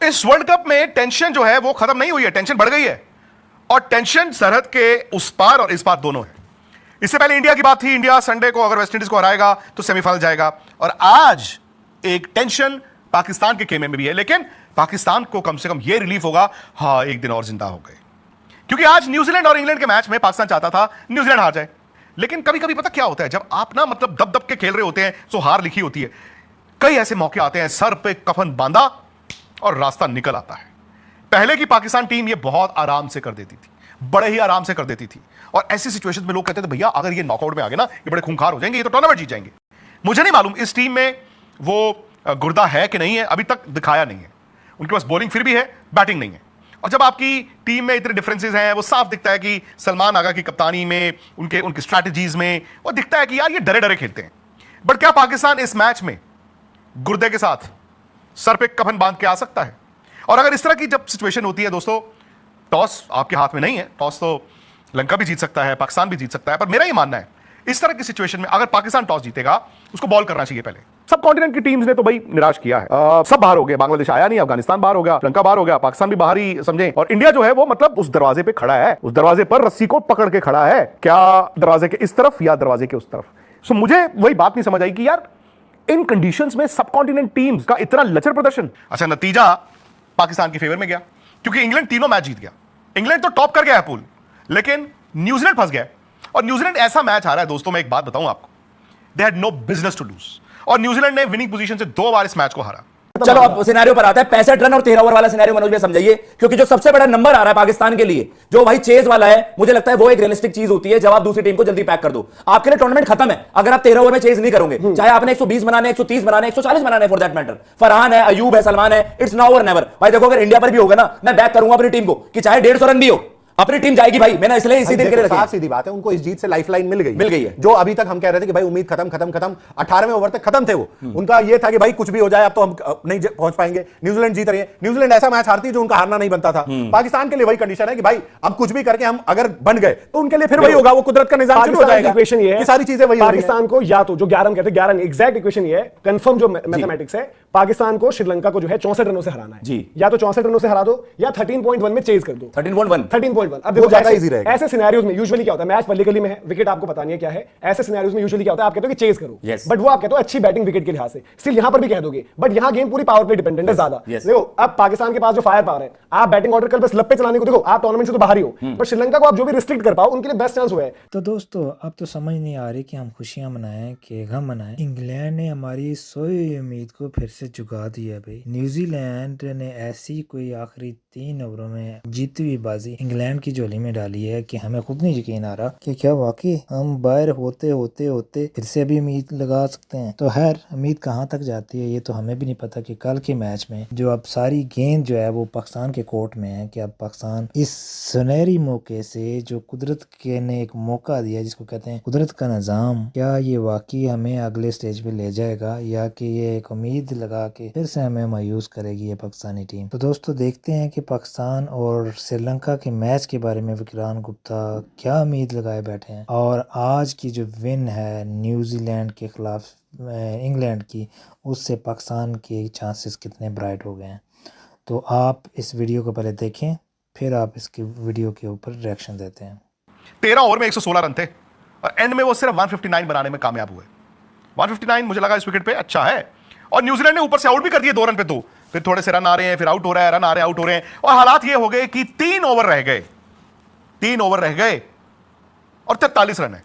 इस world cup में tension जो है वो खत्म नहीं हुई है, टेंशन बढ़ गई है। और टेंशन सरहद के उस पार और इस पार दोनों है। इससे पहले इंडिया की बात थी, इंडिया संडे को अगर वेस्टइंडीज को हराएगा तो सेमीफाइनल जाएगा। और आज एक टेंशन पाकिस्तान के खेमे में भी है, लेकिन पाकिस्तान को कम से कम यह रिलीफ होगा, हाँ एक दिन और जिंदा हो गए। क्योंकि आज न्यूजीलैंड और इंग्लैंड के मैच में पाकिस्तान चाहता था न्यूजीलैंड हार जाए, लेकिन कभी कभी पता क्या होता है, जब आप ना मतलब दब दब के खेल रहे होते हैं तो हार लिखी होती है। कई ऐसे मौके आते हैं, सर पे कफन बांधा और रास्ता निकल आता है। पहले की पाकिस्तान टीम ये बहुत आराम से कर देती थी, बड़े ही आराम से कर देती थी। और ऐसी सिचुएशन में लोग कहते थे भैया अगर ये नॉकआउट में आ गए ना, ये बड़े खूंखार हो जाएंगे, ये तो टूर्नामेंट जीत जाएंगे। मुझे नहीं मालूम इस टीम में वो गुर्दा है कि नहीं है, अभी तक दिखाया नहीं है। उनके पास बॉलिंग फिर भी है, बैटिंग नहीं है। और जब आपकी टीम में इतने डिफरेंसेस हैं, वो साफ दिखता है कि सलमान आगा की कप्तानी में, उनकी स्ट्रैटेजीज में वो दिखता है कि यार ये डरे डरे खेलते हैं। बट क्या पाकिस्तान इस मैच में गुर्दे के साथ सर पे कफन बांध के आ सकता है? और अगर इस तरह की जब सिचुएशन होती है दोस्तों, टॉस आपके हाथ में नहीं है, टॉस तो लंका भी जीत सकता है, पाकिस्तान भी जीत सकता है। पर मेरा ये मानना है इस तरह की सिचुएशन में अगर पाकिस्तान टॉस जीतेगा, उसको बॉल करना चाहिए पहले। सब कॉन्टिनेंट की टीम्स ने तो भाई निराश किया है, सब बाहर हो गए, बांग्लादेश आया नहीं, अफगानिस्तान बाहर हो गया, श्रीलंका बाहर हो गया, पाकिस्तान भी बाहर ही समझे। और इंडिया जो है वो मतलब उस दरवाजे पे खड़ा है, उस दरवाजे पर रस्सी को पकड़ के खड़ा है, क्या दरवाजे के इस तरफ या दरवाजे के उस तरफ। सो मुझे वही बात नहीं समझ आई कि यार इन कंडीशंस में सब कॉन्टिनेंट टीम्स का इतना लचर प्रदर्शन। अच्छा, नतीजा पाकिस्तान के फेवर में गया क्योंकि इंग्लैंड तीनों मैच जीत गया। इंग्लैंड तो टॉप कर गया है पूल, लेकिन न्यूजीलैंड फंस गया। और न्यूजीलैंड ऐसा मैच हारा है दोस्तों, मैं एक बात बताऊं आपको, they had no business to lose. और न्यूजीलैंड ने विनिंग पोजीशन से 2 बार इस मैच को हारा। चलो अब सिनेरियो पर आता है, 65 रन और 13 ओवर वाला सिनेरियो मनोज भाई समझाइए, क्योंकि जो सबसे बड़ा नंबर आ रहा है पाकिस्तान के लिए, जो भाई चेज वाला है, मुझे लगता है वो एक रियलिस्टिक चीज होती है जब आप दूसरी टीम को जल्दी पैक कर दो। आपके लिए टूर्नामेंट खत्म है अगर आप 13 ओवर में चेज नहीं करोगे, चाहे आपने 120 बनाने, 130 बनाने, 140 बनाने, फॉर दैट मैटर। फरहान है, अयूब है, सलमान है, इट्स नाउ और नेवर। भाई देखो अगर इंडिया पर भी होगा ना, मैं बैक करूंगा अपनी टीम को कि चाहे 150 रन भी हो, अपनी टीम जाएगी भाई। मैंने इसलिए इसी दिन के लिए रखी। सीधी बात है, उनको इस जीत से लाइफलाइन मिल गई है। जो अभी तक हम कह रहे थे कि भाई उम्मीद खत्म 18वें ओवर तक खत्म थे वो, उनका ये था कि भाई कुछ भी हो जाए अब तो हम नहीं पहुंच पाएंगे। न्यूजीलैंड जीत रही है, न्यूजीलैंड ऐसा मैच हारती जो उनका हारना नहीं बनता था। पाकिस्तान के लिए वही कंडीशन है कि भाई अब कुछ भी करके हम अगर बन गए तो उनके लिए फिर वही होगा, वो कुदरत का निजाम शुरू हो जाएगा। इक्वेशन ये है, सारी चीजें वही पाकिस्तान को या तो जो 11 कहते हैं 11 एग्जैक्ट इक्वेशन ये है, कंफर्म जो मैथमेटिक्स है, पाकिस्तान को श्रीलंका को जो है 64 रनों से हराना है जी। या तो 64 रनों से हरा दो या 13.1 में चेज कर दो। 13.1 अब देखो ऐसे सिनेरियोज में यूजुअली क्या होता है, मैच पल्ली में है, विकेट आपको पता नहीं है क्या है, ऐसे सिनेरियोज में यूजुअली क्या होता है, आप कहते हो कि चेज करो, बट वो आप कहते हो अच्छी बैटिंग विकेट के लिहाज से, स्टिल यहां पर भी कह दोगे, बट यहां गेम पूरी पावर प्ले डिपेंडेंट है ज्यादा। देखो अब पाकिस्तान के पास जो फायर पावर है, आप बैटिंग ऑर्डर कर बस लप्पे चलाने को देखो, आप टूर्नामेंट से तो बाहर ही हो, बट श्रीलंका को आप जो भी रिस्ट्रिक्ट कर पाओ उनके लिए बेस्ट चांस हुआ है। तो दोस्तों अब तो समझ नहीं आ रही कि हम खुशियां मनाएं कि गम मनाएं। इंग्लैंड ने हमारी सोई हुई उम्मीद को फिर से जुगा दिया भाई। न्यूजीलैंड ने ऐसी कोई आखिरी 3 ओवरों में जीती हुई बाजी इंग्लैंड की झोली में डाली है कि हमें खुद नहीं यकीन आ रहा कि क्या वाकई हम बाहर होते होते होते फिर से भी उम्मीद लगा सकते हैं। तो खैर उम्मीद कहाँ तक जाती है ये तो हमें भी नहीं पता कि कल के मैच में जो अब सारी गेंद जो है वो पाकिस्तान के कोर्ट में है कि अब पाकिस्तान इस सुनहरी मौके से जो कुदरत के ने एक मौका दिया जिसको कहते हैं कुदरत का निज़ाम, क्या ये वाकई हमें अगले स्टेज पे ले जाएगा या कि ये एक उम्मीद लगा के फिर से हमें मायूस करेगी ये पाकिस्तानी टीम। तो दोस्तों देखते हैं कि पाकिस्तान और श्रीलंका के मैच के बारे में विक्रांत गुप्ता क्या उम्मीद लगाए बैठे हैं और आज की जो विन है न्यूजीलैंड के खिलाफ इंग्लैंड की, उससे पाकिस्तान के चांसेस कितने ब्राइट हो गए हैं। तो आप इस वीडियो को पहले देखें फिर आप इसकी वीडियो के ऊपर रिएक्शन देते हैं। 13 ओवर में 116 रन थे और एंड में वो सिर्फ 159 बनाने में कामयाब हुए। 159 मुझे लगा इस विकेट पे अच्छा है। और न्यूजीलैंड ने ऊपर से आउट भी कर दिए 2 रन पे 2, फिर थोड़े से रन आ रहे हैं, फिर आउट हो रहा है, रन आ रहे हैं, आउट हो रहे हैं। और हालात ये हो गए कि 3 ओवर रह गए, 3 ओवर रह गए और 43 रन है,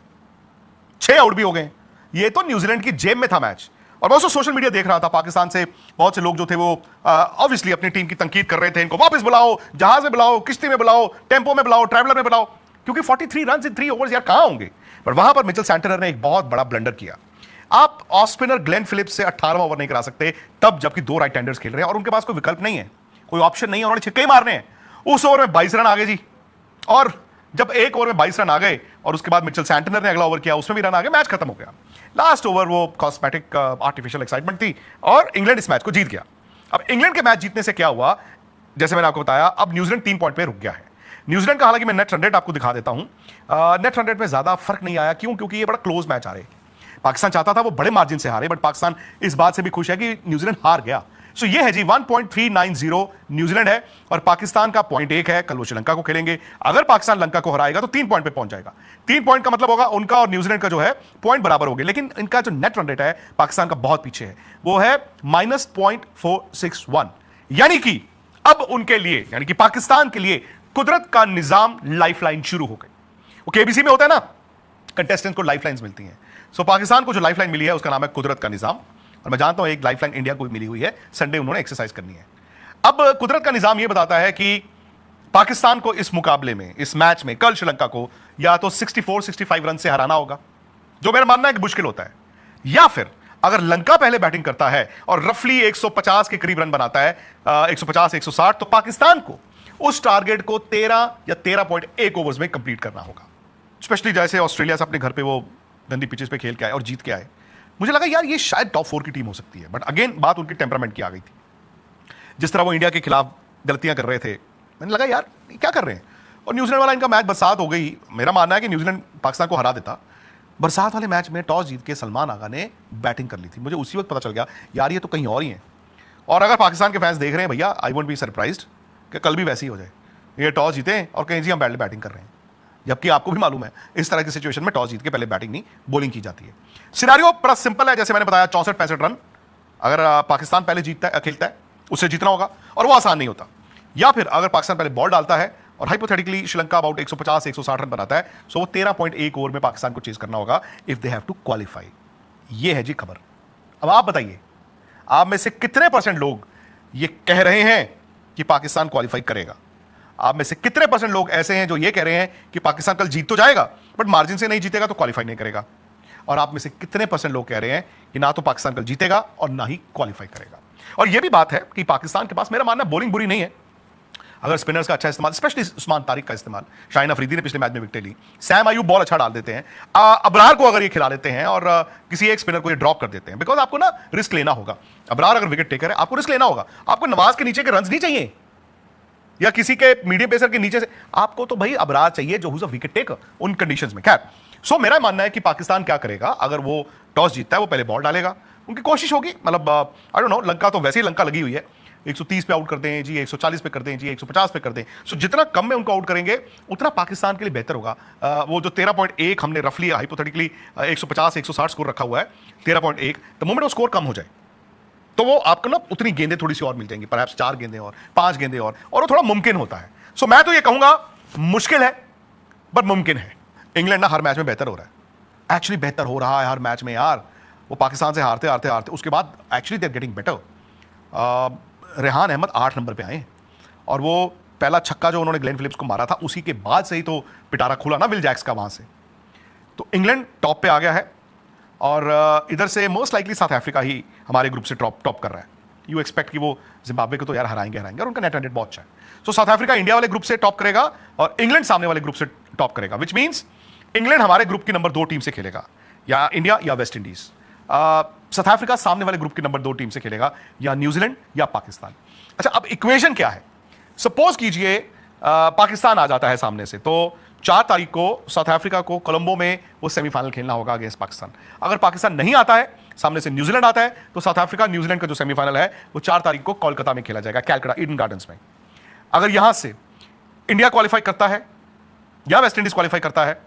6 आउट भी हो गए। ये तो न्यूजीलैंड की जेब में था मैच। और मैं सोशल मीडिया देख रहा था, पाकिस्तान से बहुत से लोग जो थे वो ऑब्वियसली अपनी टीम की तनकीद कर रहे थे, इनको वापस बुलाओ, जहाज में बुलाओ, किश्ती में बुलाओ, टेंपो में बुलाओ, ट्रैवलर में बुलाओ, क्योंकि 43 रन इन 3 ओवर्स यार कहां होंगे। पर वहां पर मिचेल सैंटनर ने एक बहुत बड़ा ब्लंडर किया। आप ऑफ स्पिनर ग्लेन फिलिप्स से 18वां ओवर नहीं करा सकते तब जबकि 2 राइट हैंडर्स खेल रहे हैं और उनके पास कोई विकल्प नहीं है, कोई ऑप्शन नहीं है, उन्होंने छक्के ही मारने हैं। उस ओवर में 22 रन आ गए जी। और जब एक ओवर में 22 रन आ गए और उसके बाद मिचेल सैंटनर ने अगला ओवर किया, उसमें भी रन आ गए, मैच खत्म हो गया। लास्ट ओवर वो कॉस्मेटिक आर्टिफिशियल एक्साइटमेंट थी और इंग्लैंड इस मैच को जीत गया। अब इंग्लैंड के मैच जीतने से क्या हुआ, जैसे मैंने आपको बताया, अब न्यूजीलैंड 3 पॉइंट पे रुक गया है। न्यूजीलैंड का हालांकि मैं नेट रन रेट आपको दिखा देता हूं, नेट रन रेट में ज्यादा फर्क नहीं आया। क्यों? क्योंकि ये बड़ा क्लोज मैच आ रहे। पाकिस्तान चाहता था वो बड़े मार्जिन से हारे, बट पाकिस्तान इस बात से भी खुश है कि न्यूजीलैंड हार गया। सो ये है जी 1.390 न्यूजीलैंड है और पाकिस्तान का 0.1 है। कल वो श्रीलंका को खेलेंगे, अगर पाकिस्तान लंका को हराएगा तो 3 पॉइंट पे पहुंच जाएगा। 3 पॉइंट का मतलब होगा उनका और न्यूजीलैंड का जो है पॉइंट बराबर हो गए, लेकिन इनका जो नेट रन रेट है पाकिस्तान का बहुत पीछे है, वो है -0.461। यानी कि अब उनके लिए, यानी कि पाकिस्तान के लिए कुदरत का निजाम लाइफलाइन शुरू हो गई। वो केबीसी में होता है ना, कंटेस्टेंट को लाइफलाइंस मिलती हैं। सो पाकिस्तान को जो लाइफलाइन मिली है उसका नाम है कुदरत का निजाम, और मैं जानता हूं एक लाइफलाइन इंडिया को भी मिली हुई है, संडे उन्होंने एक्सरसाइज करनी है। अब कुदरत का निजाम यह बताता है कि पाकिस्तान को इस मुकाबले में, इस मैच में कल श्रीलंका को या तो 64-65 रन से हराना होगा, जो मेरा मानना है कि मुश्किल होता है, या फिर अगर लंका पहले बैटिंग करता है और रफली 150 के करीब रन बनाता है, 150-160, तो पाकिस्तान को उस टारगेट को 13 या 13.1 ओवर्स में कंप्लीट करना होगा। स्पेशली जैसे ऑस्ट्रेलिया से अपने घर पे वो गंदी पिचेस पे खेल के आए और जीत के आए, मुझे लगा यार ये शायद टॉप 4 की टीम हो सकती है, बट अगेन बात उनके टेम्परामेंट की आ गई थी। जिस तरह वो इंडिया के खिलाफ गलतियां कर रहे थे, मैंने लगा यार ये क्या कर रहे हैं। और न्यूजीलैंड वाला इनका मैच बरसात हो गई, मेरा मानना है कि न्यूजीलैंड पाकिस्तान को हरा देता। बरसात वाले मैच में टॉस जीत के सलमान आगा ने बैटिंग कर ली थी, मुझे उसी वक्त पता चल गया यार ये तो कहीं और ही है। और अगर पाकिस्तान के फैंस देख रहे हैं भैया, आई वोंट बी सरप्राइज्ड कि कल भी वैसे ही हो जाए, ये टॉस जीते और कहीं जी हम पहले बैटिंग कर रहे हैं, जबकि आपको भी मालूम है इस तरह की सिचुएशन में टॉस जीत के पहले बैटिंग नहीं बॉलिंग की जाती है। सिनेरियो बड़ा सिंपल है, जैसे मैंने बताया 64-65 रन अगर पाकिस्तान पहले जीतता है, खेलता है, उससे जीतना होगा, और वो आसान नहीं होता। या फिर अगर पाकिस्तान पहले बॉल डालता है और हाइपोथेटिकली श्रीलंका अबाउट 150-160 रन बनाता है, सो वो 13.1 ओवर में पाकिस्तान को चेज करना होगा if they have to qualify. ये है जी खबर। अब आप बताइए, आप में से कितने % लोग ये कह रहे हैं कि पाकिस्तान क्वालिफाई करेगा? आप में से कितने % लोग ऐसे हैं जो ये कह रहे हैं कि पाकिस्तान कल जीत तो जाएगा बट मार्जिन से नहीं जीतेगा तो क्वालिफाई नहीं करेगा? और आप में से कितने % लोग कह रहे हैं कि ना तो पाकिस्तान कल जीतेगा और ना ही क्वालिफाई करेगा? और यह भी बात है कि पाकिस्तान के पास, मेरा मानना बॉलिंग बुरी नहीं है, अगर स्पिनर्स का अच्छा इस्तेमाल, स्पेशली उस्मान तारिक का इस्तेमाल, शाहीन अफरीदी ने पिछले मैच में विकेट ली, सैम अयूब बॉल अच्छा डाल देते हैं, अबरार को अगर ये खिला लेते हैं और किसी एक स्पिनर को ये ड्रॉप कर देते हैं, बिकॉज आपको ना रिस्क लेना होगा। अबरार अगर विकेट टेकर है, आपको रिस्क लेना होगा, आपको नवाज के नीचे के रन नहीं चाहिए या किसी के मीडियम पेसर के नीचे से, आपको तो भाई अबरार चाहिए जो हुज अ विकेट टेकर उन कंडीशंस में। खैर, सो मेरा मानना है कि पाकिस्तान क्या करेगा, अगर वो टॉस जीतता है वो पहले बॉल डालेगा, उनकी कोशिश होगी, मतलब आई डोंट नो, लंका तो वैसे ही लंका लगी हुई है, 130 पे आउट कर दें जी, 140 पे कर दें जी, 150 पे कर दें, सो जितना कम में उनको आउट करेंगे उतना पाकिस्तान के लिए बेहतर होगा। वो जो 13.1 हमने रफली हाइपोथेटिकली 150-160 स्कोर रखा हुआ है, 13.1, तो मोमेंट वो स्कोर कम हो जाए तो वो आपको ना उतनी गेंदें थोड़ी सी और मिल जाएंगी, परहैप्स 4 गेंदें और 5 गेंदें और वो थोड़ा मुमकिन होता है। सो मैं तो ये कहूंगा मुश्किल है बट मुमकिन है। इंग्लैंड ना हर मैच में बेहतर हो रहा है, एक्चुअली बेहतर हो रहा है हर मैच में यार। वो पाकिस्तान से हारते हारते हारते उसके बाद actually they are getting better. Rehan Ahmed 8 number पे आए और वो पहला छक्का जो उन्होंने ग्लेन फिलिप्स को मारा था उसी के बाद से ही तो पिटारा खुला ना विल जैक्स का वहां से, तो इंग्लैंड टॉप पे आ गया है और इधर से मोस्ट लाइकली साउथ अफ्रीका ही हमारे ग्रुप से टॉप कर रहा है। यू एक्सपेक्ट कि वो जिम्बाब्वे को तो यार हराएंगे और उनका नेट रन रेट बहुत अच्छा है। सो साउथ अफ्रीका इंडिया वाले ग्रुप से टॉप करेगा और इंग्लैंड सामने वाले ग्रुप से टॉप करेगा, विच मीन्स इंग्लैंड हमारे ग्रुप की नंबर 2 टीम से खेलेगा, या इंडिया या वेस्ट इंडीज। साउथ अफ्रीका सामने वाले ग्रुप की नंबर 2 टीम से खेलेगा, या न्यूजीलैंड या पाकिस्तान। अच्छा, अब इक्वेशन क्या है? सपोज कीजिए पाकिस्तान आ जाता है सामने से, तो 4 तारीख को साउथ अफ्रीका को कोलंबो में वो सेमीफाइनल खेलना होगा अगेंस्ट पाकिस्तान। अगर पाकिस्तान नहीं आता है, सामने से न्यूजीलैंड आता है, तो साउथ अफ्रीका न्यूजीलैंड का जो सेमीफाइनल है वो 4 तारीख को कोलकाता में खेला जाएगा, कैलकाटा ईडन गार्डन्स में। अगर यहां से इंडिया क्वालिफाई करता है या वेस्ट इंडीज क्वालिफाई करता है,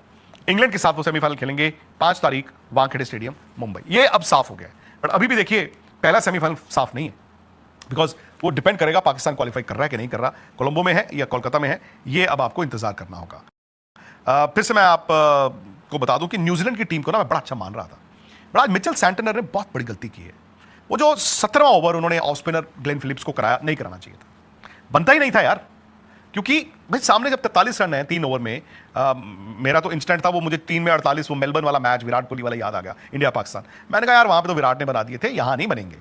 इंग्लैंड के साथ वो सेमीफाइनल खेलेंगे 5 तारीख वानखेड़े स्टेडियम मुंबई। ये अब साफ हो गया है, बट अभी भी देखिए पहला सेमीफाइनल साफ नहीं है, बिकॉज वो डिपेंड करेगा पाकिस्तान क्वालिफाई कर रहा है कि नहीं कर रहा, कोलंबो में है या कोलकाता में है, ये अब आपको इंतजार करना होगा। फिर से मैं आप को बता दूं कि न्यूजीलैंड की टीम को ना मैं बड़ा अच्छा मान रहा था, बट आज मिचेल सैंटनर ने बहुत बड़ी गलती की है। वो जो 17वां ओवर उन्होंने ऑफ स्पिनर ग्लेन फिलिप्स को कराया, नहीं कराना चाहिए था, बनता ही नहीं था यार, क्योंकि भाई सामने जब 43 रन है 3 ओवर में, मेरा तो इंस्टेंट था वो, मुझे 3 में 48 वो मेलबर्न वाला मैच विराट कोहली वाला याद आ गया, इंडिया पाकिस्तान। मैंने कहा यार वहां पे तो विराट ने बना दिए थे, यहां नहीं बनेंगे।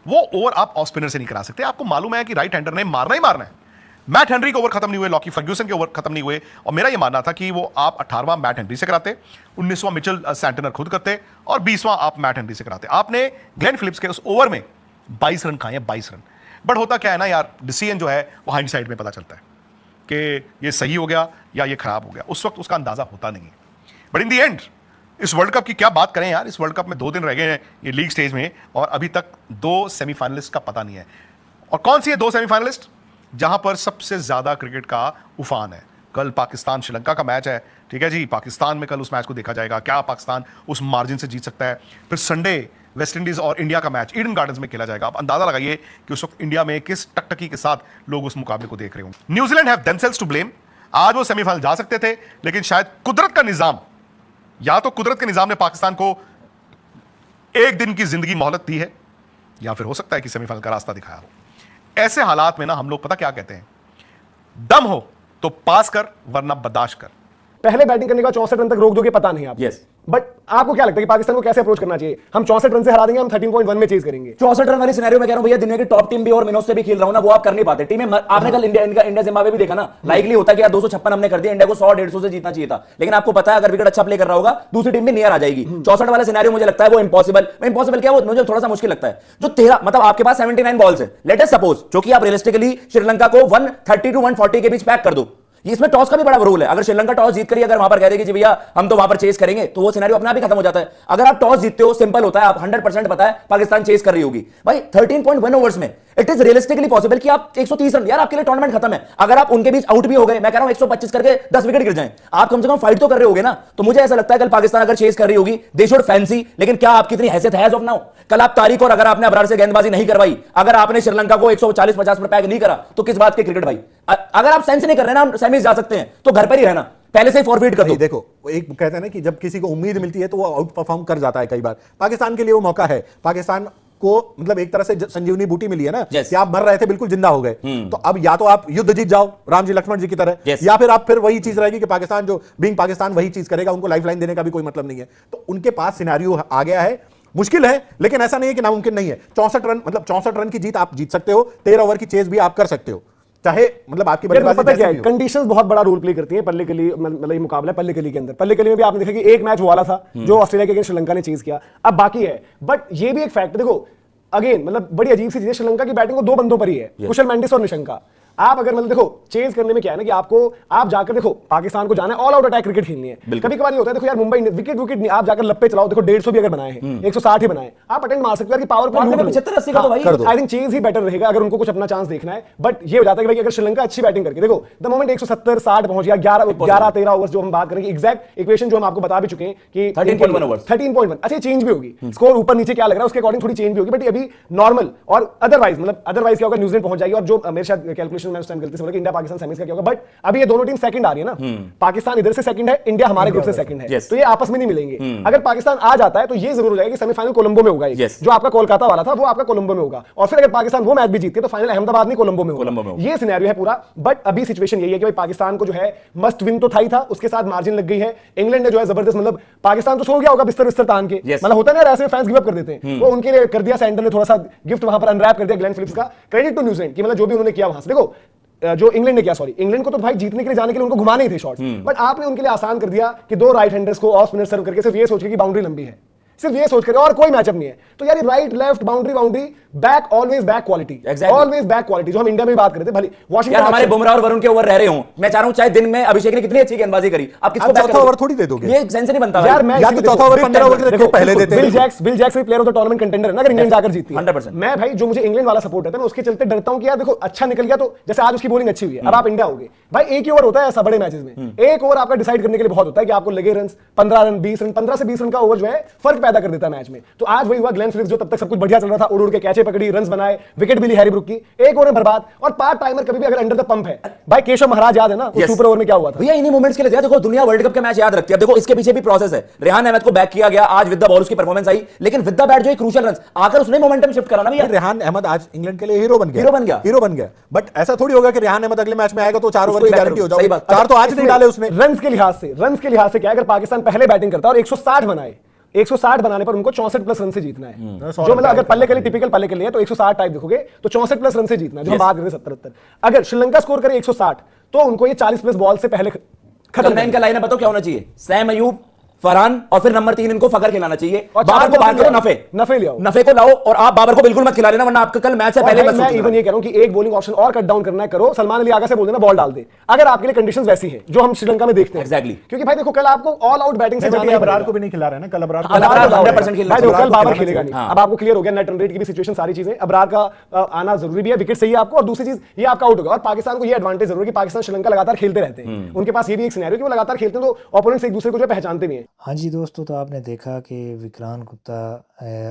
वो ओवर आप ऑफ स्पिनर से नहीं करा सकते, आपको मालूम है कि राइट हैंडर ने मारना ही मारना है। मैट हेनरी के ओवर खत्म नहीं हुए, लॉकी फर्ग्यूसन के ओवर खत्म नहीं हुए, और मेरा यह मानना था कि वो आप 18वां मैट हेनरी से कराते, 19वां मिचेल सैंटनर खुद करते और 20वां आप मैट हेनरी से कराते। आपने ग्लेन फिलिप्स के उस ओवर में 22 रन खाए हैं, 22 रन। बट होता क्या है ना यार, डिसीजन जो है वो हाइंडसाइड में पता चलता है कि ये सही हो गया या ये खराब हो गया, उस वक्त उसका अंदाजा होता नहीं है। बट इन दी एंड इस वर्ल्ड कप की क्या बात करें यार, इस वर्ल्ड कप में 2 दिन रह गए हैं ये लीग स्टेज में और अभी तक 2 सेमीफाइनलिस्ट का पता नहीं है। और कौन सी है 2 सेमीफाइनलिस्ट जहां पर सबसे ज्यादा क्रिकेट का उफान है? कल पाकिस्तान श्रीलंका का मैच है, ठीक है जी, पाकिस्तान में कल उस मैच को देखा जाएगा, क्या पाकिस्तान उस मार्जिन से जीत सकता है। फिर संडे वेस्ट इंडीज और इंडिया का मैच ईडन गार्डन्स में खेला जाएगा। आप अंदाजा लगाइए कि उस वक्त इंडिया में किस टकटकी के साथ लोग उस मुकाबले को देख रहे होंगे। New Zealand have themselves to blame. आज वो सेमीफाइनल जा सकते थे, लेकिन शायद कुदरत का निजाम, या तो कुदरत के निजाम ने पाकिस्तान को एक दिन की जिंदगी मोहलत दी है, या फिर हो सकता है कि सेमीफाइनल का रास्ता दिखाया हो। ऐसे हालात में ना हम लोग पता क्या कहते हैं, दम हो तो पास कर वरना बर्दाश्त कर। पहले बैटिंग करने का 64 रन तक रोक दोगे, पता नहीं आप। Yes. बट आपको क्या लगता है कि पाकिस्तान को कैसे अप्रोच करना चाहिए? हम 64 रन से हरा देंगे, हम 13.1 में चेज करेंगे। 64 रन वाली सिनेरियो में कह रहा हूं भैया, दुनिया की टॉप टीम भी और मिनोज से भी खेल रहा हूं ना, वो आप कर नहीं पाते। टीमें आपने कल इंडिया जिम्बाब्वे भी देखा ना, लाइकली होता है कि यार 256 हमने कर दिया, इंडिया को 100-150 से जीतना चाहिए था, लेकिन आपको पता है अगर विकेट अच्छा प्ले कर रहा होगा दूसरी टीम भी नियर आ जाएगी। 64 वाला सिनेरियो मुझे लगता है वो इम्पॉसिबल क्या, वो मुझे थोड़ा सा मुश्किल लगता है। जो 13 मतलब आपके पास 79 बॉल्स है, लेट अस सपोज, जो कि आप रियलिस्टिकली श्रीलंका को 130 to 140 के बीच पैक कर दो। इसमें टॉस का भी बड़ा रोल है। अगर श्रीलंका टॉस जीत कर अगर वहां पर कह देगी जी भैया हम तो वहां पर चेस करेंगे, तो वो सिनेरियो अपना भी खत्म हो जाता है। अगर आप टॉस जीतते हो, सिंपल होता है, आप 100% पता है पाकिस्तान चेस कर रही होगी भाई। 13.1 ओवर्स में इट इज रियलिस्टिकली पॉसिबल कि आप 130 रन, यार आपके लिए टूर्नामेंट खत्म है। अगर आप उनके बीच आउट भी हो गए, मैं कह रहा हूं 125 करके 10 विकेट गिर जाएं, आप कम से कम फाइट तो कर रहे होगे ना। तो मुझे ऐसा लगता है कल पाकिस्तान अगर चेस कर रही होगी, दे शुड फैंसी, लेकिन क्या आपकी इतनी हैसियत है एज ऑफ नाउ? कल आप तारीख और अगर आपने अबरार से गेंदबाजी नहीं करवाई, अगर आपने श्रीलंका को 140-50 पर पैक नहीं करा, तो किस बात के क्रिकेट भाई? अगर आप सेंस नहीं कर रहे ना, हम सेमीज जा सकते हैं, तो घर पर ही रहना, पहले से ही फॉरफीट कर दो। देखो, एक कहते हैं ना कि जब किसी को उम्मीद मिलती है तो वो आउट परफॉर्म कर जाता है। कई बार पाकिस्तान के लिए वो मौका है। पाकिस्तान को मतलब एक तरह से संजीवनी बूटी मिली है ना, कि आप मर रहे थे बिल्कुल जिंदा हो गए। तो अब या तो आप युद्ध जीत जाओ राम जी लक्ष्मण जी की तरह, या फिर आप फिर वही चीज रहेगी कि पाकिस्तान जो बीइंग पाकिस्तान वही चीज करेगा, उनको लाइफलाइन देने का भी कोई मतलब नहीं है। तो उनके पास सिनेरियो आ गया है, मुश्किल है, लेकिन ऐसा नहीं है कि नामुमकिन नहीं है। 64 रन मतलब 64 रन की जीत आप जीत सकते हो, 13 ओवर की चेज भी आप कर सकते हो, चाहे मतलब आपकी बल्लेबाजी पता क्या है, कंडीशंस बहुत बड़ा रोल प्ले करती हैं। पल्ले कली मतलब ये मुकाबला है पल्ले कली के अंदर। पल्ले कली में भी आपने देखा कि एक मैच वाला था जो ऑस्ट्रेलिया के अगेंस्ट श्रीलंका ने चेज किया, अब बाकी है। बट ये भी एक फैक्ट देखो, अगेन मतलब बड़ी अजीब सी चीज है, श्रीलंका की बैटिंग को 2 बंदों पर ही है, कुशल मेंडिस और निशंका। आप अगर मतलब देखो चेज करने में क्या है ना कि आपको आप जाकर देखो पाकिस्तान को जाना है, ऑल आउट अटैक क्रिकेट खेलनी है। कभी कभार ये होता है देखो यार मुंबई विकेट नहीं, आप जाकर लप्पे चलाओ, देखो 150 भी अगर बनाए हैं 160 ही बनाए, आप अटेंड मार सकते हो कि पावर प्ले 75-80 का तो भाई I think chase he better रहेगा अगर उनको कुछ अपना चांस देखना है। बट ये हो जाता है कि भाई अगर श्रीलंका अच्छी बैटिंग करके देखो द मोमेंट 170-60 पहुंच गया, 11-13 ओवर्स जो हम बात करेंगे, एग्जैक्ट इक्वेशन जो हम आपको बता भी चुके हैं कि 13.1 अच्छा चेंज भी होगी, स्कोर ऊपर नीचे क्या लग रहा है उसके अकॉर्डिंग थोड़ी चेंज भी होगी, बट अभी नॉर्मल। और अदरवाइज क्या होगा, न्यूजीलैंड पहुंच जाएगी और जो मेरे शायद कैलकुलेशन में उस टाइम गलती से इंडिया पाकिस्तान सेमीज का क्या होगा। बट अभी ये दोनों टीम सेकंड आ रही है ना, पाकिस्तान इधर से सेकंड है, इंडिया हमारे ग्रुप से सेकंड है, तो ये आपस में नहीं मिलेंगे। अगर पाकिस्तान आ जाता है तो ये जरूर हो जाएगा कि सेमीफाइनल कोलंबो में होगा, जो आपका कोलकाता वाला था वो आपका कोलंबो में होगा, और फिर अगर पाकिस्तान वो मैच भी जीतती है तो फाइनल अहमदाबाद नहीं कोलंबो में होगा। ये सिनेरियो है पूरा। बट अभी सिचुएशन यही है कि भाई पाकिस्तान को जो है मस्ट विन तो था ही था, उसके साथ मार्जिन लग गई है। इंग्लैंड ने जो है जबरदस्त मतलब पाकिस्तान तो सो गया होगा बिस्तर तान के, मतलब होता है ना ऐसे फैंस गिव अप कर देते हैं, वो उनके लिए कर दिया। सेंटर ने थोड़ा सा गिफ्ट वहां पर अनरैप कर दिया ग्लेन फिलिप्स का। क्रेडिट टू न्यूजीलैंड कि मतलब जो भी उन्होंने किया वहां से। देखो जो इंग्लैंड ने किया, सॉरी इंग्लैंड को तो भाई जीतने के लिए जाने के लिए उनको घुमाने ही थे शॉट्स, बट आपने उनके लिए आसान कर दिया कि 2 राइट हैंडर्स को ऑफ स्पिनर सर्व करके सिर्फ ये सोच के कि बाउंड्री लंबी है, सिर्फ ये सोच कर, और कोई मैचअप नहीं है। तो यार right left boundary back, always back quality, always back quality, जो हम इंडिया में बात करते थे। भले वॉशिंगटन हमारे बुमराह और वरुण के ओवर रह रहे हो, मैं चाह रहा हूं चाहे दिन में अभिषेक ने कितनी अच्छी गेंदबाजी करी, आप किसको चौथा ओवर थोड़ी दे दोगे, ये सेंस नहीं बनता यार। मैं या तो चौथा ओवर 15 ओवर देखो पहले देते हैं। विल जैक्स भी player of the tournament contender है ना, अगर इंग्लैंड जाकर जीतती है 100%। मैं भाई जो मुझे इंग्लैंड वाला सपोर्ट है मैं उसके चलते डरता हूं कि यार देखो अच्छा निकल गया, तो जैसे आज उसकी बॉलिंग अच्छी हुई है, अब आप इंडिया होगे भाई, एक ही ओवर होता है ऐसा बड़े मैचेस में, एक ओवर आपका डिसाइड करने के लिए बहुत होता है कि आपको लगे रन 15 रन 20 रन, 15 से 20 रन का ओवर जो है फर्क पैदा कर देता है मैच में। तो आज वही हुआ, ग्लेन फिलिप्स जो तब तक सब कुछ बढ़िया चल रहा था, उड़ के कैचे पकड़ी, रन बनाए, विकेट भी ली हैरी ब्रुक की, एक ओवर में बर्बाद। और पार्ट टाइमर कभी भी अगर अंडर द पंप है भाई, केशव महाराज याद है ना उस सुपर ओवर में क्या हुआ था भैया, इन्हीं मोमेंट्स के लिए देखो दुनिया वर्ल्ड कप का मैच याद रखती है। देखो इसके पीछे भी प्रोसेस है, रेहान अहमद को बैक किया गया, आज विद द बॉल उसकी परफॉर्मेंस आई, लेकिन विद द बैट जो क्रूशियल रन्स आकर उसने मोमेंटम शिफ्ट करा ना भैया। रेहान अहमद आज इंग्लैंड के लिए हीरो बन गया। बट ऐसा थोड़ी होगा कि रेहान अहमद अगले मैच में आएगा तो 4 ओवर की गारंटी हो जाएगी। 4 तो आज नहीं डाले उसने। रन्स के लिहाज से क्या, अगर पाकिस्तान पहले बैटिंग करता और 160 बनाए, 160 बनाने पर उनको 64 प्लस रन से जीतना है, जो मतलब अगर पल्ले के लिए टिपिकल पल्ले के लिए तो 160 टाइप देखोगे तो 64 प्लस रन से जीतना है, जो हम बात करते हैं 70-70। अगर श्रीलंका स्कोर करे 160 तो उनको ये 40 प्लस बॉल से पहले खत्म। इनका लाइनअप बताओ क्या होना चाहिए, सैम अयूब, फरहान और फिर नंबर 3 इनको फकर खिलाना चाहिए। और बाबर को बाहर करो, नफे ले आओ, नफे को लाओ, और आप बाबर को बिल्कुल मत खिला लेना, वरना आपका कल मैच है पहले मैं इवन ये कह रहा हूं कि एक बॉलिंग ऑप्शन और कट डाउन करना है, करो, सलमान अली आगा से बोल देना बॉल डाल दे, अगर आपके लिए कंडीशंस वैसी हैं जो हम श्रीलंका में देखते हैं। एग्जैक्टली, क्योंकि भाई देखो कल आपको ऑल आउट बैटिंग से जाना है, अबरार को भी नहीं खिला रहे ना, कल अबरार 100% खेलना चाहिए, कल बाबर खेलेगा नहीं। अब आपको क्लियर हो गया नेट रन रेट की भी सिचुएशन, सारी चीजें, अबरार का आना जरूरी भी है, विकेट सही है आपको, और दूसरी चीज ये आपका आउट होगा। और पाकिस्तान को ये एडवांटेज जरूर है कि पाकिस्तान श्रीलंका लगातार खेलते रहते हैं, उनके पास ये भी एक सिनेरियो कि वो लगातार खेलते हैं, तो ओपोनेंट्स एक दूसरे को जो पहचानते भी हैं। हाँ जी दोस्तों, तो आपने देखा कि विक्रांत गुप्ता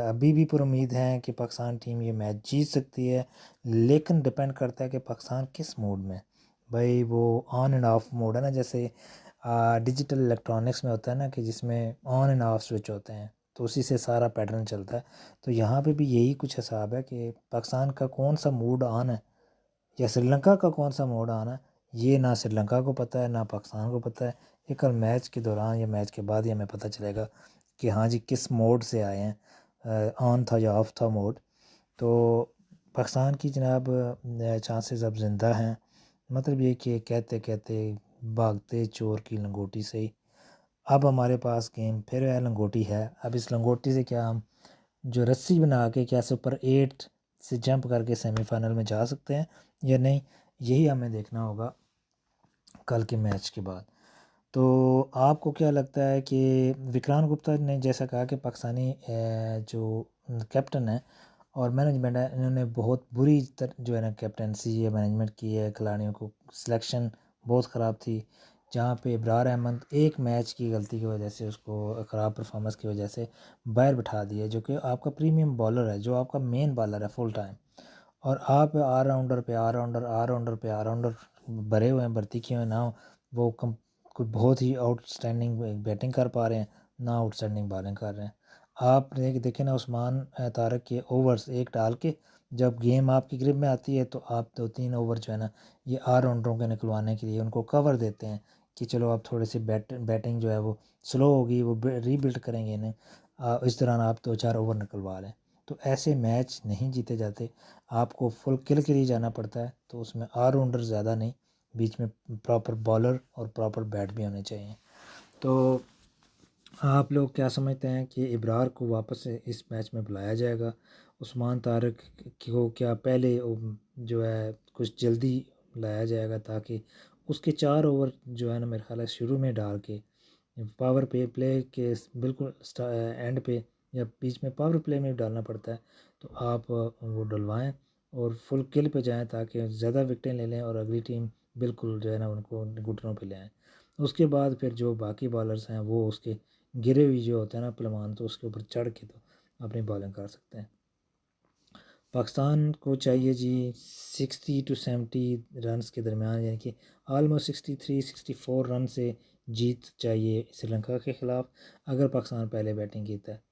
अभी भी पर उम्मीद है कि पाकिस्तान टीम ये मैच जीत सकती है, लेकिन डिपेंड करता है कि पाकिस्तान किस मोड में। भाई वो ऑन एंड ऑफ मोड है ना, जैसे डिजिटल इलेक्ट्रॉनिक्स में होता है ना कि जिसमें ऑन एंड ऑफ स्विच होते हैं, तो उसी से सारा पैटर्न चलता है। तो यहाँ पे भी यही कुछ हिसाब है कि पाकिस्तान का कौन सा मूड ऑन है या श्रीलंका का कौन सा मोड ऑन है, ये ना श्रीलंका को पता है ना पाकिस्तान को पता है। ये कल मैच के दौरान या मैच के बाद ही हमें पता चलेगा कि हाँ जी किस मोड से आए हैं, ऑन था या ऑफ था मोड। तो पाकिस्तान की जनाब चांसेस अब ज़िंदा हैं, मतलब ये कि कहते कहते भागते चोर की लंगोटी से ही अब हमारे पास गेम फिर है, लंगोटी है। अब इस लंगोटी से क्या हम जो रस्सी बना के क्या सुपर 8 से जंप करके सेमीफाइनल में जा सकते हैं या नहीं, यही हमें देखना होगा कल के मैच के बाद। तो आपको क्या लगता है कि विक्रांत गुप्ता ने जैसा कहा कि पाकिस्तानी जो कैप्टन है और मैनेजमेंट है, इन्होंने बहुत बुरी जो है ना कैप्टनसी या मैनेजमेंट की है, खिलाड़ियों को सिलेक्शन बहुत ख़राब थी, जहाँ पे इब्रार अहमद एक मैच की गलती की वजह से, उसको ख़राब परफॉर्मेंस की वजह से बाहर बिठा दिया, जो कि आपका प्रीमियम बॉलर है, जो आपका मेन बॉलर है फुल टाइम, और आप ऑलराउंडर भरे हुए हैं, भर्ती किए हुए ना वो कोई बहुत ही आउटस्टैंडिंग बैटिंग कर पा रहे हैं ना आउटस्टैंडिंग बॉलिंग कर रहे हैं। आप देखें ना उस्मान तारक के ओवर्स एक डाल के जब गेम आपकी ग्रिप में आती है तो आप 2-3 ओवर जो है ना ये ऑलराउंडरों के निकलवाने के लिए उनको कवर देते हैं कि चलो आप थोड़ी सी बैटिंग जो है वो स्लो होगी, वो रीबिल्ड करेंगे इन्हें, इस दौरान आप 2-4 ओवर निकलवा लें। तो ऐसे मैच नहीं जीते जाते, आपको फुल किल के लिए जाना पड़ता है, तो उसमें ऑलराउंडर ज़्यादा नहीं, बीच में प्रॉपर बॉलर और प्रॉपर बैट भी होने चाहिए। तो आप लोग क्या समझते हैं कि इब्रार को वापस इस मैच में बुलाया जाएगा? उस्मान तारक को क्या पहले जो है कुछ जल्दी लाया जाएगा ताकि उसके 4 ओवर जो है ना मेरे ख्याल है शुरू में डाल के पावर प्ले के बिल्कुल एंड पे या बीच में पावर प्ले में डालना पड़ता है, तो आप वो डलवाएं और फुल किल पे जाएं ताकि ज़्यादा विकेटें ले लें और अगली टीम बिल्कुल जो है ना उनको घुटनों पे ले आएँ। उसके बाद फिर जो बाकी बॉलर्स हैं वो उसके गिरे हुए जो होते हैं ना पहलवान, तो उसके ऊपर चढ़ के तो अपनी बॉलिंग कर सकते हैं। पाकिस्तान को चाहिए जी 60 to 70 रन्स के दरमियान, यानी कि आलमोस्ट 63-64 रन से जीत चाहिए श्रीलंका के ख़िलाफ़, अगर पाकिस्तान पहले बैटिंग करता है।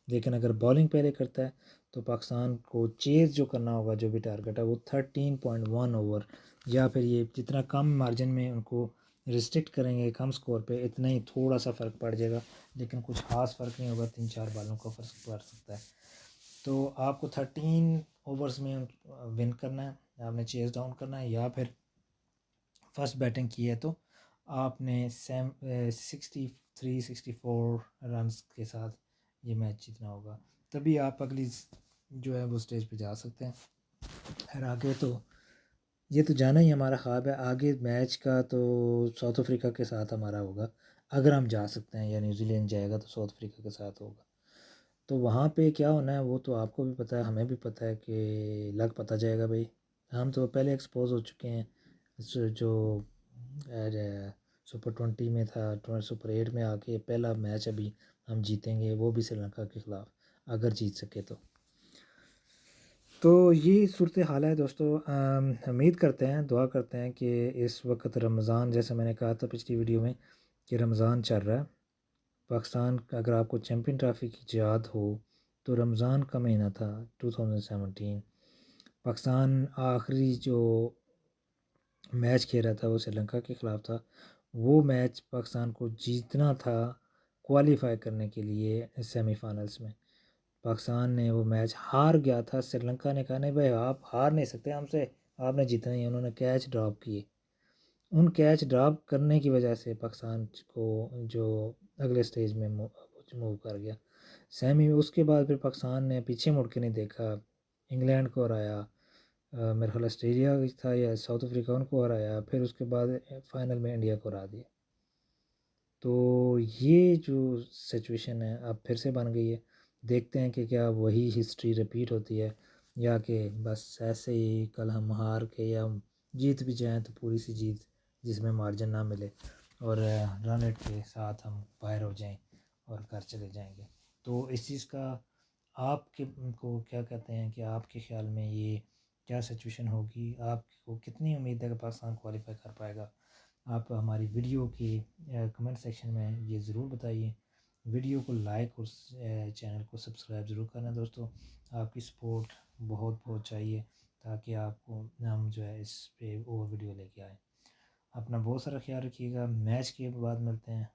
लेकिन अगर बॉलिंग पहले करता है तो पाकिस्तान को चेज़ जो करना होगा, जो भी टारगेट है वो 13.1 ओवर, या फिर ये जितना कम मार्जिन में उनको रिस्ट्रिक्ट करेंगे कम स्कोर पे, इतना ही थोड़ा सा फ़र्क पड़ जाएगा, लेकिन कुछ खास फ़र्क नहीं होगा, 3-4 बालों का फ़र्क पड़ सकता है। तो आपको 13 ओवर्स में विन करना है, आपने चेज़ डाउन करना है, या फिर फर्स्ट बैटिंग की है तो आपने 63-64 रन्स के साथ ये मैच जीतना होगा, तभी आप अगली जो है वो स्टेज पे जा सकते हैं। फिर आगे तो ये तो जाना ही हमारा ख्वाब है, आगे मैच का तो साउथ अफ्रीका के साथ हमारा होगा, अगर हम जा सकते हैं, या न्यूजीलैंड जाएगा तो साउथ अफ्रीका के साथ होगा। तो वहाँ पे क्या होना है वो तो आपको भी पता है, हमें भी पता है कि लग पता जाएगा भाई, हम तो पहले एक्सपोज हो चुके हैं, जो सुपर 20 में था, सुपर 8 में आके पहला मैच अभी हम जीतेंगे, वो भी श्रीलंका के ख़िलाफ़, अगर जीत सके तो ये सूरत हाल है दोस्तों। उम्मीद करते हैं, दुआ करते हैं कि इस वक्त रमज़ान, जैसे मैंने कहा था पिछली वीडियो में कि रमज़ान चल रहा है, पाकिस्तान अगर आपको चैम्पियन ट्रॉफी की याद हो तो रमज़ान का महीना था 2017, पाकिस्तान आखिरी जो मैच खेल रहा था वो श्रीलंका के ख़िलाफ़ था, वो मैच पाकिस्तान को जीतना था क्वालिफाई करने के लिए सेमीफाइनल्स में। पाकिस्तान ने वो मैच हार गया था, श्रीलंका ने कहा नहीं भाई आप हार नहीं सकते हमसे, आपने जीतना ही है, उन्होंने कैच ड्रॉप किए उन कैच ड्रॉप करने की वजह से पाकिस्तान को जो अगले स्टेज में मूव कर गया सेमी। उसके बाद फिर पाकिस्तान ने पीछे मुड़ के नहीं देखा, इंग्लैंड को हराया, मेरे ख्याल ऑस्ट्रेलिया था या साउथ अफ्रीका, उनको हराया, फिर उसके बाद फाइनल में इंडिया को हरा दिया। तो ये जो सिचुएशन है अब फिर से बन गई है। देखते हैं कि क्या वही हिस्ट्री रिपीट होती है या कि बस ऐसे ही कल हम हार के या हम जीत भी जाएं तो पूरी सी जीत जिसमें मार्जिन ना मिले और रन रेट के साथ हम बाहर हो जाएं और घर चले जाएंगे। तो इस चीज़ का आपके को क्या कहते हैं कि आपके ख्याल में ये क्या सिचुएशन होगी, आपको कितनी उम्मीद है कि पाकिस्तान क्वालिफाई कर पाएगा? आप हमारी वीडियो के कमेंट सेक्शन में ये ज़रूर बताइए। वीडियो को लाइक और चैनल को सब्सक्राइब ज़रूर करना दोस्तों। आपकी सपोर्ट बहुत बहुत चाहिए ताकि आपको हम जो है इस पे और वीडियो लेके आए। अपना बहुत सारा ख्याल रखिएगा। मैच के बाद मिलते हैं।